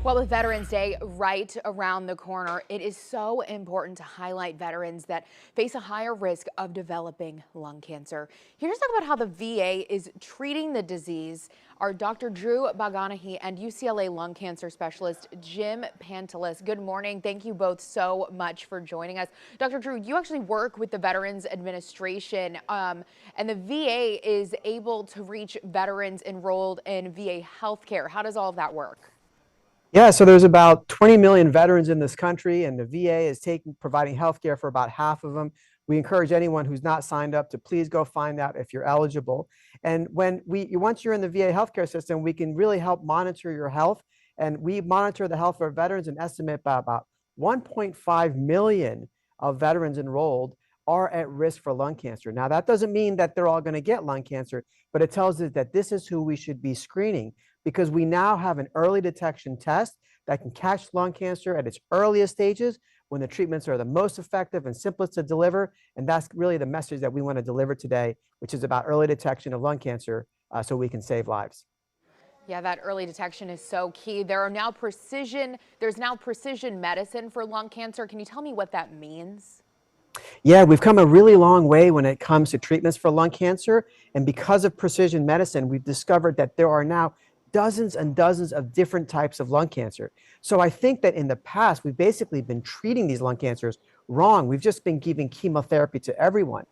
Well, with Veterans Day right around the corner, it is so important to highlight veterans that face a higher risk of developing lung cancer. Here to talk about how the VA is treating the disease are Dr. Drew Baganahy and UCLA lung cancer specialist Jim Pantelis. Good morning. Thank you both so much for joining us. Dr. Drew, you actually work with the Veterans Administration, and the VA is able to reach veterans enrolled in VA healthcare. How does all of that work? Yeah, so there's about 20 million veterans in this country, and the VA is providing health care for about half of them. We encourage anyone who's not signed up to please go find out if you're eligible. And once you're in the VA healthcare system, we can really help monitor your health. And we monitor the health of our veterans and estimate about 1.5 million of veterans enrolled are at risk for lung cancer. Now, that doesn't mean that they're all going to get lung cancer, but it tells us that this is who we should be screening, because we now have an early detection test that can catch lung cancer at its earliest stages when the treatments are the most effective and simplest to deliver. And that's really the message that we want to deliver today, which is about early detection of lung cancer so we can save lives. Yeah, that early detection is so key. There's now precision medicine for lung cancer. Can you tell me what that means? Yeah, we've come a really long way when it comes to treatments for lung cancer. And because of precision medicine, we've discovered that there are now dozens and dozens of different types of lung cancer. So I think that in the past, we've basically been treating these lung cancers wrong. We've just been giving chemotherapy to everyone.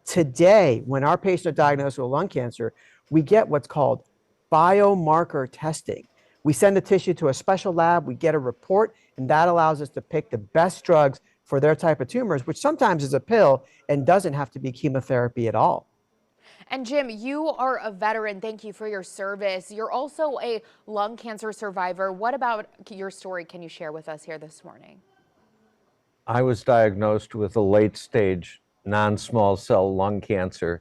Today, when our patients are diagnosed with lung cancer, we get what's called biomarker testing. We send the tissue to a special lab, we get a report, and that allows us to pick the best drugs for their type of tumors, which sometimes is a pill and doesn't have to be chemotherapy at all. And Jim, you are a veteran. Thank you for your service. You're also a lung cancer survivor. What about your story can you share with us here this morning? I was diagnosed with a late stage non-small cell lung cancer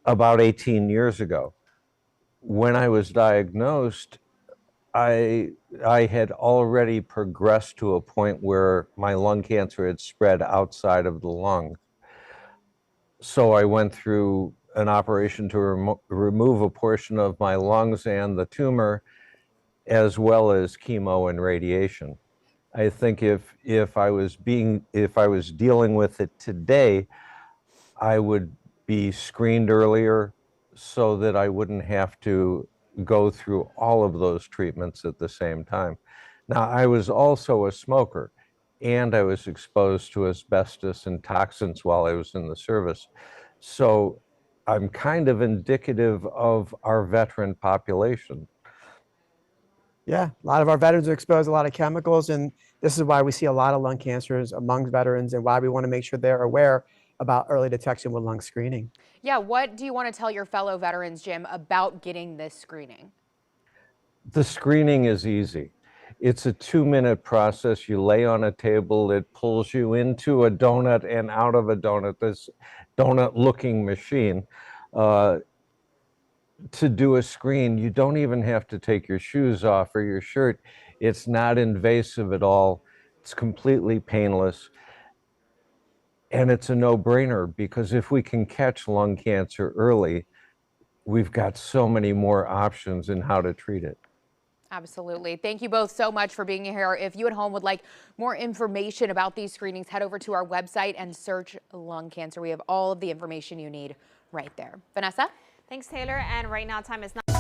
about 18 years ago. When I was diagnosed, I had already progressed to a point where my lung cancer had spread outside of the lung. So I went through an operation to remove a portion of my lungs and the tumor, as well as chemo and radiation. I think if I was dealing with it today, I would be screened earlier so that I wouldn't have to go through all of those treatments at the same time. Now, I was also a smoker, and I was exposed to asbestos and toxins while I was in the service. So I'm kind of indicative of our veteran population. Yeah, a lot of our veterans are exposed to a lot of chemicals, and this is why we see a lot of lung cancers among veterans and why we want to make sure they're aware about early detection with lung screening. Yeah, what do you want to tell your fellow veterans, Jim, about getting this screening? The screening is easy. It's a 2-minute process. You lay on a table, it pulls you into a donut and out of a donut, this donut-looking machine. To do a screen, you don't even have to take your shoes off or your shirt. It's not invasive at all. It's completely painless. And it's a no-brainer, because if we can catch lung cancer early, we've got so many more options in how to treat it. Absolutely. Thank you both so much for being here. If you at home would like more information about these screenings, head over to our website and search lung cancer. We have all of the information you need right there. Vanessa? Thanks, Taylor. And right now, time is 9.